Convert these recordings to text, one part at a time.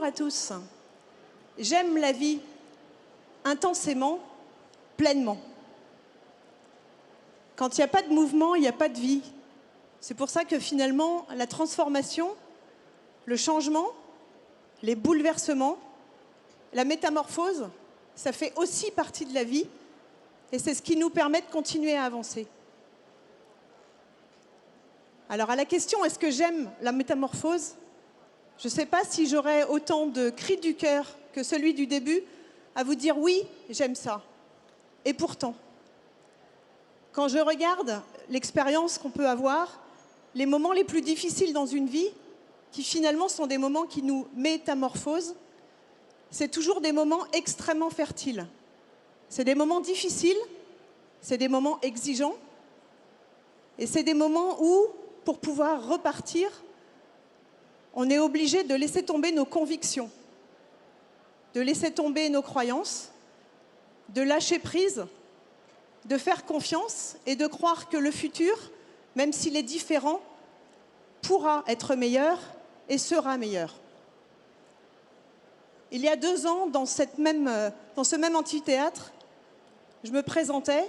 à tous. J'aime la vie intensément, pleinement. Quand il n'y a pas de mouvement, il n'y a pas de vie. C'est pour ça que finalement, la transformation, le changement, les bouleversements, la métamorphose, ça fait aussi partie de la vie et c'est ce qui nous permet de continuer à avancer. Alors à la question, est-ce que j'aime la métamorphose? Je ne sais pas si j'aurai autant de cris du cœur que celui du début à vous dire oui, j'aime ça. Et pourtant, quand je regarde l'expérience qu'on peut avoir, les moments les plus difficiles dans une vie, qui finalement sont des moments qui nous métamorphosent, c'est toujours des moments extrêmement fertiles. C'est des moments difficiles, c'est des moments exigeants, et c'est des moments où, pour pouvoir repartir, on est obligé de laisser tomber nos convictions, de laisser tomber nos croyances, de lâcher prise, de faire confiance et de croire que le futur, même s'il est différent, pourra être meilleur et sera meilleur. Il y a 2 ans, dans ce même amphithéâtre, je me présentais.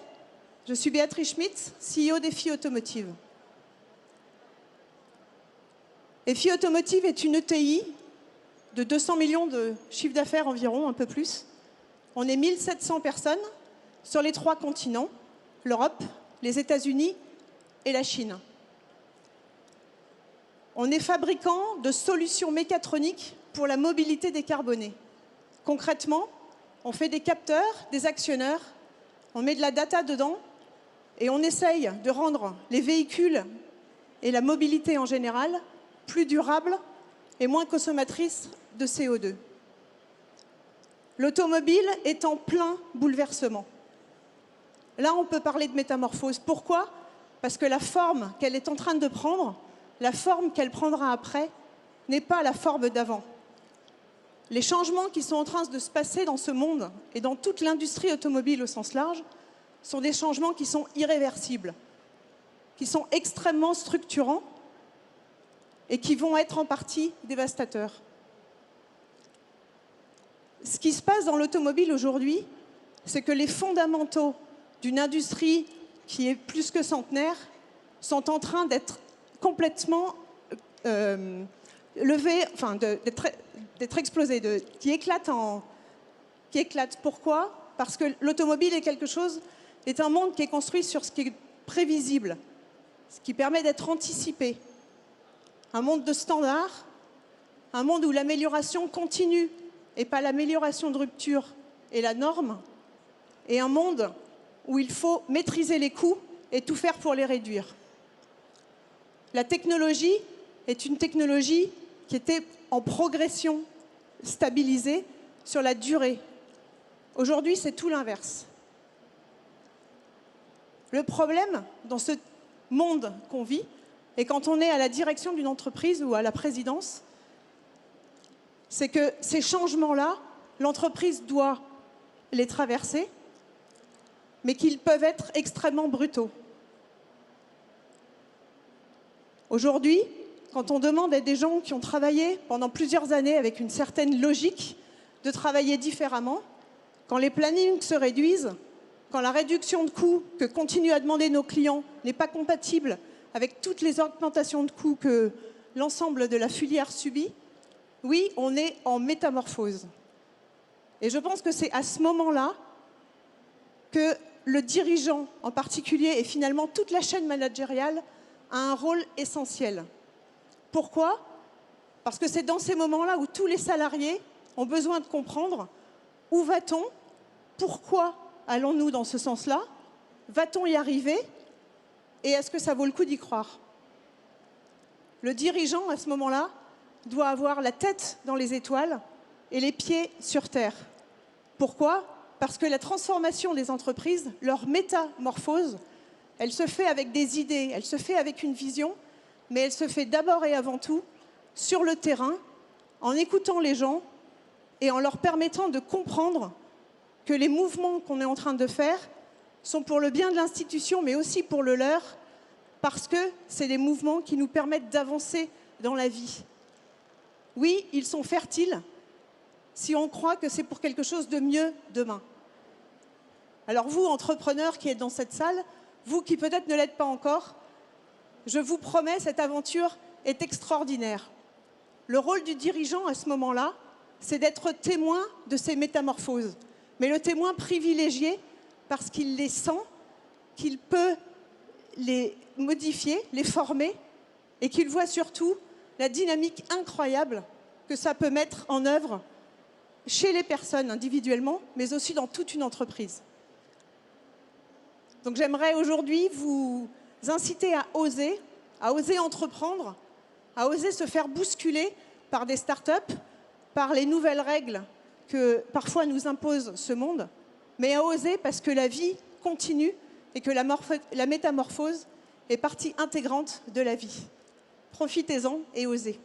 Je suis Béatrice Schmitz, CEO d'EFI Automotive. EFI Automotive est une ETI de 200 millions de chiffre d'affaires environ, un peu plus. On est 1700 personnes sur les 3 continents, l'Europe, les États-Unis et la Chine. On est fabricant de solutions mécatroniques pour la mobilité décarbonée. Concrètement, on fait des capteurs, des actionneurs, on met de la data dedans et on essaye de rendre les véhicules et la mobilité en général plus durables et moins consommatrices de CO2. L'automobile est en plein bouleversement. Là, on peut parler de métamorphose. Pourquoi? Parce que la forme qu'elle est en train de prendre, la forme qu'elle prendra après, n'est pas la forme d'avant. Les changements qui sont en train de se passer dans ce monde et dans toute l'industrie automobile au sens large sont des changements qui sont irréversibles, qui sont extrêmement structurants et qui vont être en partie dévastateurs. Ce qui se passe dans l'automobile aujourd'hui, c'est que les fondamentaux d'une industrie qui est plus que centenaire sont en train d'être complètement levés, enfin d'être explosés, qui éclatent. Pourquoi? Parce que l'automobile est un monde qui est construit sur ce qui est prévisible, ce qui permet d'être anticipé. Un monde de standards, un monde où l'amélioration continue et pas l'amélioration de rupture est la norme, et un monde où il faut maîtriser les coûts et tout faire pour les réduire. La technologie est une technologie qui était en progression stabilisée sur la durée. Aujourd'hui, c'est tout l'inverse. Le problème dans ce monde qu'on vit, et quand on est à la direction d'une entreprise ou à la présidence, c'est que ces changements-là, l'entreprise doit les traverser, mais qu'ils peuvent être extrêmement brutaux. Aujourd'hui, quand on demande à des gens qui ont travaillé pendant plusieurs années avec une certaine logique de travailler différemment, quand les plannings se réduisent, quand la réduction de coûts que continuent à demander nos clients n'est pas compatible avec toutes les augmentations de coûts que l'ensemble de la filière subit, oui, on est en métamorphose. Et je pense que c'est à ce moment-là que le dirigeant en particulier et finalement toute la chaîne managériale a un rôle essentiel. Pourquoi? Parce que c'est dans ces moments-là où tous les salariés ont besoin de comprendre où va-t-on, pourquoi allons-nous dans ce sens-là, va-t-on y arriver et est-ce que ça vaut le coup d'y croire? Le dirigeant, à ce moment-là, doit avoir la tête dans les étoiles et les pieds sur terre. Pourquoi? Parce que la transformation des entreprises, leur métamorphose, elle se fait avec des idées, elle se fait avec une vision, mais elle se fait d'abord et avant tout sur le terrain, en écoutant les gens et en leur permettant de comprendre que les mouvements qu'on est en train de faire sont pour le bien de l'institution, mais aussi pour le leur, parce que c'est des mouvements qui nous permettent d'avancer dans la vie. Oui, ils sont fertiles, si on croit que c'est pour quelque chose de mieux demain. Alors vous, entrepreneurs qui êtes dans cette salle, vous qui peut-être ne l'êtes pas encore, je vous promets, cette aventure est extraordinaire. Le rôle du dirigeant à ce moment-là, c'est d'être témoin de ces métamorphoses, mais le témoin privilégié parce qu'il les sent, qu'il peut les modifier, les former, et qu'il voit surtout la dynamique incroyable que ça peut mettre en œuvre chez les personnes individuellement, mais aussi dans toute une entreprise. Donc j'aimerais aujourd'hui vous inciter à oser entreprendre, à oser se faire bousculer par des startups, par les nouvelles règles que parfois nous impose ce monde, mais à oser parce que la vie continue et que la métamorphose est partie intégrante de la vie. Profitez-en et osez.